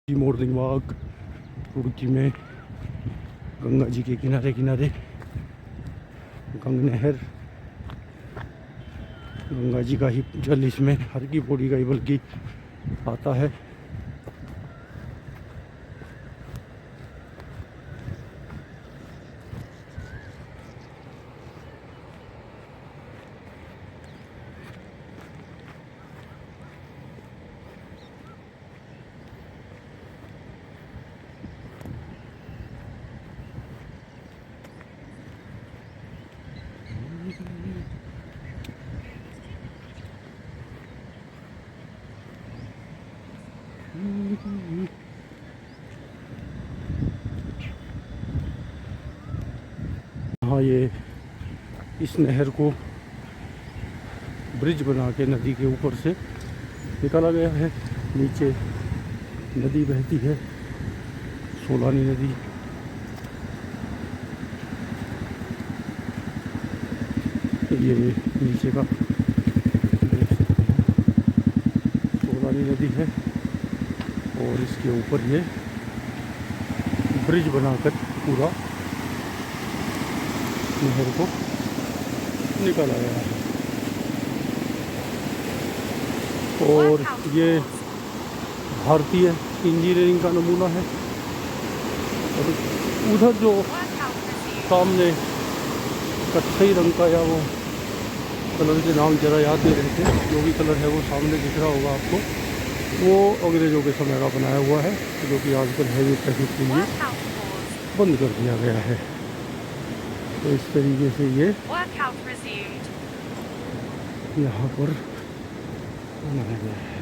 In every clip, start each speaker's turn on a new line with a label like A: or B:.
A: Morning walk Roorkee में गंगा जी के किनारे किनारे गंग नहर। गंगा जी का ही जल इसमें हर की पौड़ी का ही बल्कि आता है। हाँ, ये इस नहर को ब्रिज बना के नदी के ऊपर से निकाला गया है। नीचे नदी बहती है, सोलानी नदी। ये नीचे का सोलानी नदी है और इसके ऊपर ये ब्रिज बनाकर पूरा नहर को निकाला गया है। और ये भारतीय इंजीनियरिंग का नमूना है। और उधर जो सामने कत्थई रंग का या वो कलर के नाम जरा याद नहीं रहते, जो भी कलर है वो सामने दिख रहा होगा आपको, वो अंग्रेज़ों के समय का बनाया हुआ है, जो कि आजकल हैवी ट्रैफिक के लिए बंद कर दिया गया है। तो इस तरीके से ये यहाँ पर बनाया गया है।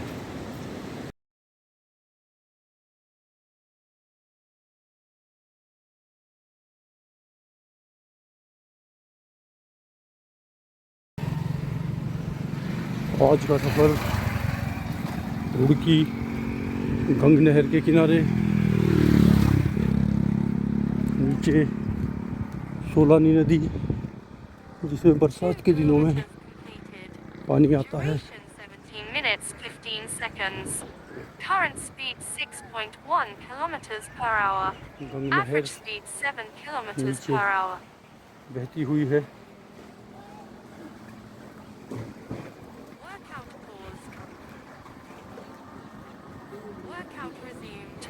A: आज का सफ़र रुड़की गंग नहर के किनारे, नीचे सोलानी नदी जिसमें बरसात के दिनों में पानी आता है।
B: Current speed 6.1 kilometers per hour.
A: गंग नहर
B: Average speed 7 kilometers
A: नीचे
B: per hour.
A: बहती हुई है।
B: Workout paused. Workout resumed.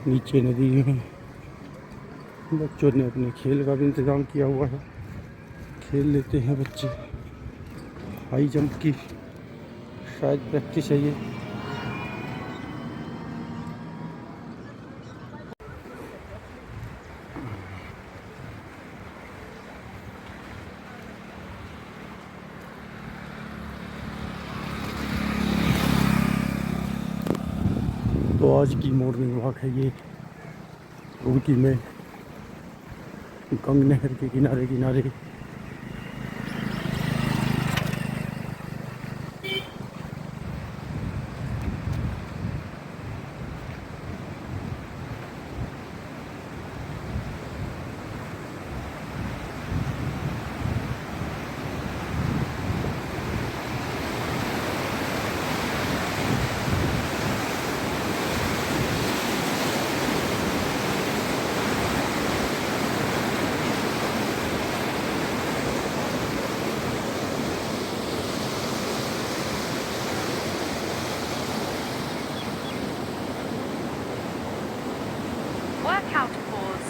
A: नीचे नदी है। बच्चों ने अपने खेल का भी इंतज़ाम किया हुआ है, खेल लेते हैं बच्चे। हाई जंप की शायद प्रैक्टिस है ये। तो आज की मॉर्निंग वॉक है ये रुड़की में गंग नहर के किनारे किनारे।
B: Workout paused.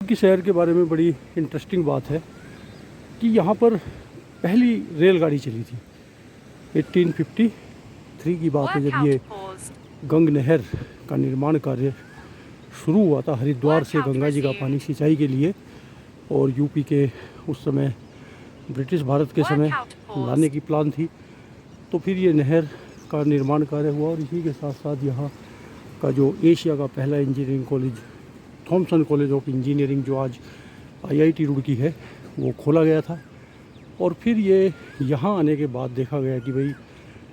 A: कि शहर के बारे में बड़ी इंटरेस्टिंग बात है कि यहाँ पर पहली रेलगाड़ी चली थी 1853 की बात है,
B: Work
A: जब
B: out
A: ये
B: paused.
A: गंग नहर का निर्माण कार्य शुरू हुआ था हरिद्वार से गंगा जी का पानी सिंचाई के लिए, और यूपी के उस समय ब्रिटिश भारत के समय लाने की प्लान थी। तो फिर ये नहर का निर्माण कार्य हुआ, और इसी के साथ साथ यहाँ का जो एशिया का पहला engineering college Thomson college of engineering, जो आज IIT रुड़की है, वो खोला गया था। और फिर ये यहाँ आने के बाद देखा गया कि भाई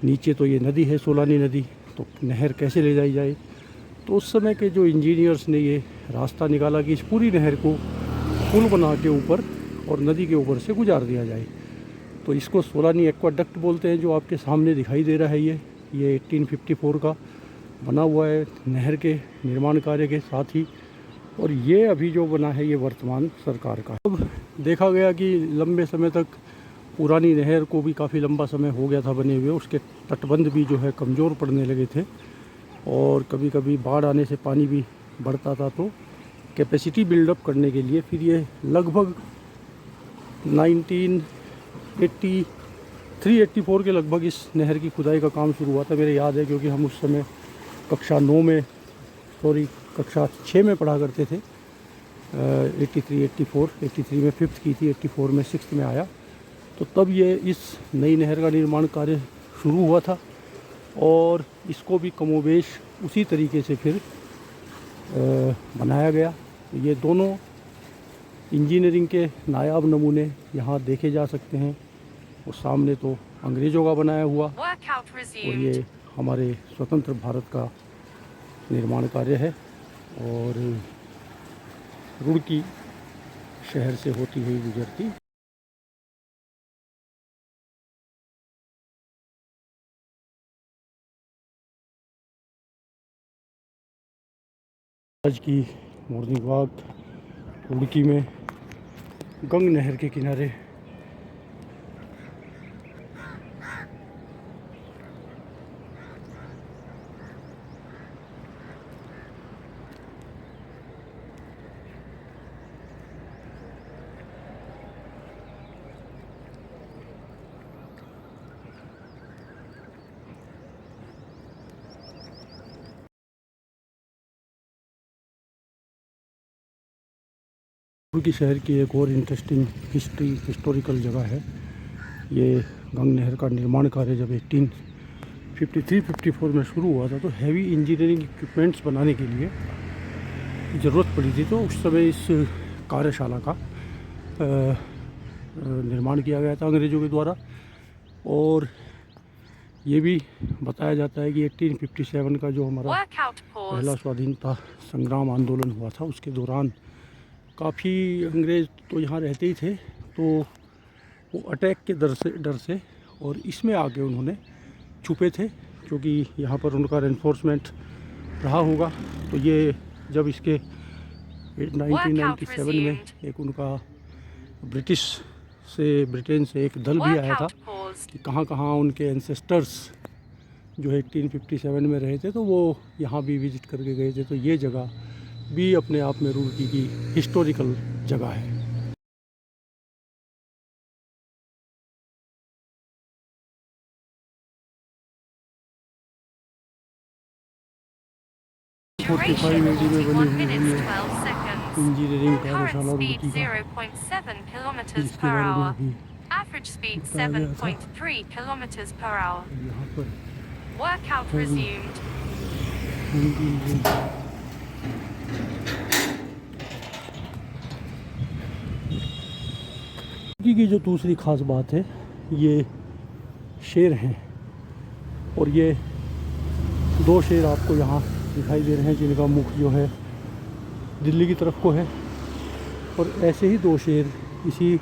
A: नीचे तो ये नदी है, सोलानी नदी, तो नहर कैसे ले जाई जाए। तो उस समय के जो इंजीनियर्स ने ये रास्ता निकाला कि इस पूरी नहर को पुल बना के ऊपर और नदी के ऊपर से गुजार दिया जाए। तो इसको सोलानी एक्वाडक्ट बोलते हैं, जो आपके सामने दिखाई दे रहा है। ये 1854 का बना हुआ है नहर के निर्माण कार्य के साथ ही, और ये अभी जो बना है ये वर्तमान सरकार का। अब देखा गया कि लंबे समय तक पुरानी नहर को भी काफ़ी लंबा समय हो गया था बने हुए, उसके तटबंध भी जो है कमज़ोर पड़ने लगे थे, और कभी कभी बाढ़ आने से पानी भी बढ़ता था। तो कैपेसिटी बिल्डअप करने के लिए फिर ये लगभग 1983-84 के लगभग इस नहर की खुदाई का काम शुरू हुआ था। मेरे याद है क्योंकि हम उस समय कक्षा 6 में पढ़ा करते थे। 83 में 5th की थी, 84 में 6th में आया। तो तब ये इस नई नहर का निर्माण कार्य शुरू हुआ था, और इसको भी कमोबेश उसी तरीके से फिर बनाया गया। ये दोनों इंजीनियरिंग के नायाब नमूने यहाँ देखे जा सकते हैं। और सामने तो अंग्रेज़ों का बनाया हुआ,
B: Workout
A: और
B: resumed.
A: ये हमारे स्वतंत्र भारत का निर्माण कार्य है, और रुड़की शहर से होती हुई गुजरती। आज की मॉर्निंग वॉक रुड़की में गंग नहर के किनारे। रुड़की शहर की एक और इंटरेस्टिंग हिस्टोरिकल जगह है। ये गंग नहर का निर्माण कार्य जब 1853-54 में शुरू हुआ था, तो हैवी इंजीनियरिंग इक्विपमेंट्स बनाने के लिए ज़रूरत पड़ी थी। तो उस समय इस कार्यशाला का निर्माण किया गया था अंग्रेज़ों के द्वारा। और ये भी बताया जाता है कि 1857 का जो हमारा
B: Workout
A: पहला
B: paused.
A: स्वाधीनता संग्राम आंदोलन हुआ था, उसके दौरान काफ़ी अंग्रेज़ तो यहाँ रहते ही थे, तो वो अटैक के डर से और इसमें आके उन्होंने छुपे थे, क्योंकि यहाँ पर उनका रेनफोर्समेंट रहा होगा। तो ये जब इसके 1997 में एक उनका ब्रिटेन से एक दल भी आया था
B: Workout paused.
A: कि कहाँ कहाँ उनके एंसेस्टर्स जो 1857 में रहे थे, तो वो यहाँ भी विज़िट करके गए थे। तो ये जगह भी अपने आप में रुड़की की हिस्टोरिकल जगह है।
B: Duration
A: 45 AD में बनी
B: 41
A: हुई
B: minutes
A: है
B: 12 seconds.
A: इंजीनियरिंग
B: Current
A: कार्यशाला
B: speed
A: रुड़की का,
B: 0.7 kilometers
A: जिसके
B: per
A: बारे में
B: hour.
A: अभी
B: Average speed
A: बताया गया था।
B: 7.3 kilometers per hour.
A: यहाँ पर
B: Workout resumed.
A: रुड़की की जो दूसरी ख़ास बात है, ये शेर हैं, और ये दो शेर आपको यहाँ दिखाई दे रहे हैं, जिनका मुख जो है दिल्ली की तरफ को है। और ऐसे ही दो शेर इसी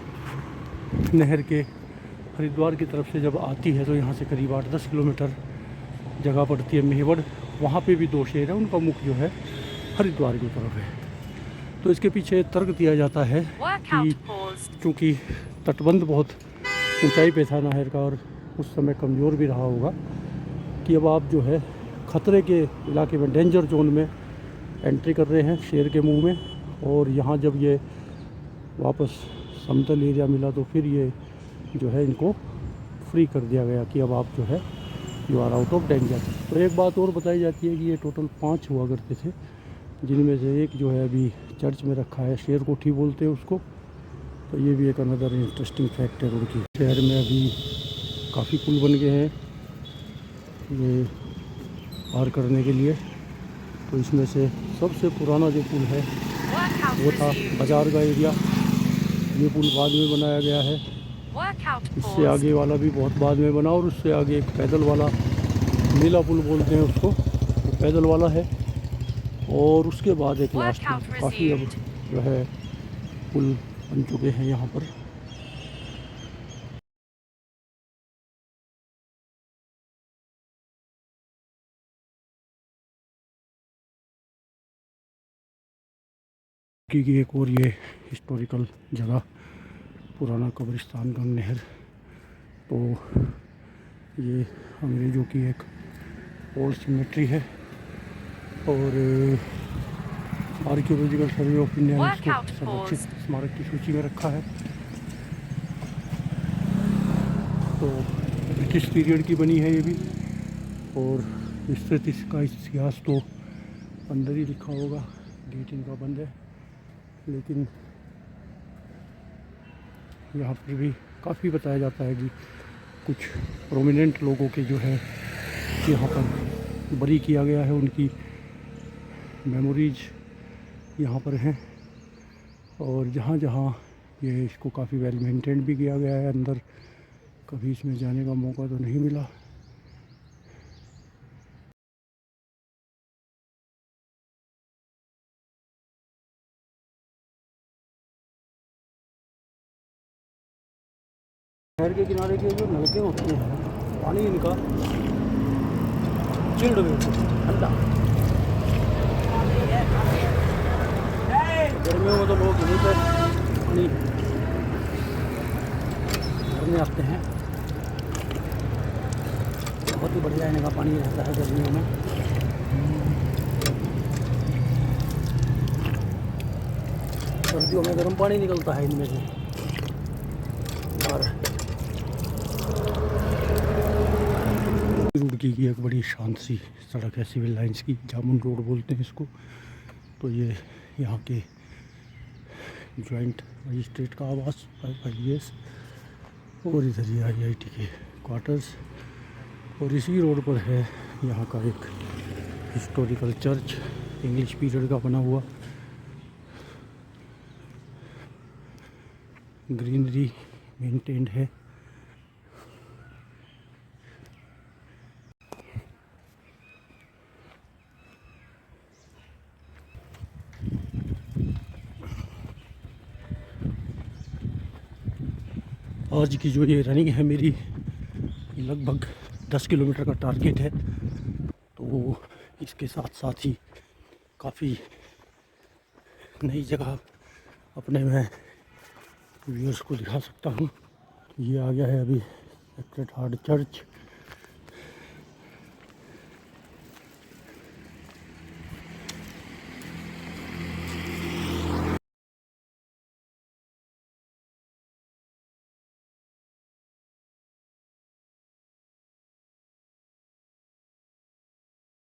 A: नहर के हरिद्वार की तरफ से जब आती है, तो यहाँ से करीब 8-10 किलोमीटर जगह पड़ती है मेहवड़, वहाँ पे भी दो शेर हैं, उनका मुख जो है हरिद्वार की तरफ है। तो इसके पीछे तर्क दिया जाता है
B: Workout
A: कि
B: paused.
A: चूँकि तटबंध बहुत ऊंचाई पे था नहर का, और उस समय कमज़ोर भी रहा होगा, कि अब आप जो है ख़तरे के इलाके में, डेंजर जोन में एंट्री कर रहे हैं शेर के मुंह में, और यहाँ जब ये वापस समतल एरिया मिला तो फिर ये जो है इनको फ्री कर दिया गया कि अब आप जो है you are out of danger. तो एक बात और बताई जाती है कि ये टोटल 5 हुआ करते थे, जिनमें से एक जो है अभी चर्च में रखा है, शेर कोठी बोलते हैं उसको। तो ये भी एक अनदर इंटरेस्टिंग फैक्ट है उनकी। शहर में अभी काफ़ी पुल बन गए हैं ये पार करने के लिए। तो इसमें से सबसे पुराना जो पुल है
B: Workout
A: वो था
B: resumed.
A: बाज़ार का एरिया। ये पुल बाद में बनाया गया है।
B: Workout
A: इससे
B: paused.
A: आगे वाला भी बहुत बाद में बना, और उससे आगे एक पैदल वाला नीला पुल बोलते हैं उसको, वो पैदल वाला है। और उसके बाद एक लास्ट में
B: Workout
A: काफ़ी अब
B: resumed.
A: जो है पुल बन चुके हैं यहाँ पर। की एक और ये हिस्टोरिकल जगह पुराना कब्रिस्तान गंग नहर। तो ये अंग्रेज़ों की एक ओल्ड सिमेट्री है और आर्कियोलॉजिकल सर्वे ऑफ इंडिया ने इसको
B: Workout
A: संरक्षित
B: paused.
A: स्मारक की सूची में रखा है। तो ब्रिटिश पीरियड की बनी है ये भी, और विस्तृत इसका इतिहास तो अंदर ही लिखा होगा, गेट इनका बंद है। लेकिन यहाँ पर भी काफ़ी बताया जाता है कि कुछ प्रोमिनेंट लोगों के जो है यहाँ पर बरी किया गया है, उनकी मेमोरीज यहाँ पर हैं। और जहाँ जहाँ ये इसको काफ़ी वेल मेंटेन भी किया गया है, अंदर कभी इसमें जाने का मौका तो नहीं मिला। शहर के किनारे के जो नलके होते हैं, पानी इनका चिल्ड होता है, ठंडा। गर्मियों में तो लोग यहीं पर पानी भरने आते हैं। बहुत ही बढ़िया इनका पानी रहता है गर्मियों में। सर्दियों में गर्म पानी निकलता है इनमें से। और रुड़की की एक बड़ी शांत सी सड़क है, सिविल लाइंस की, जामुन रोड बोलते हैं इसको। तो ये यहाँ के जॉइंट मजिस्ट्रेट का आवास IAS, और इधर ये IIT के क्वार्टर्स। और इसी रोड पर है यहाँ का एक हिस्टोरिकल चर्च, इंग्लिश पीरियड का बना हुआ। ग्रीनरी मेंटेन्ड है। आज की जो ये रनिंग है मेरी, लगभग 10 किलोमीटर का टारगेट है। तो इसके साथ साथ ही काफ़ी नई जगह अपने मैं व्यूअर्स को दिखा सकता हूँ। ये आ गया है अभी सेक्रेड हार्ट चर्च।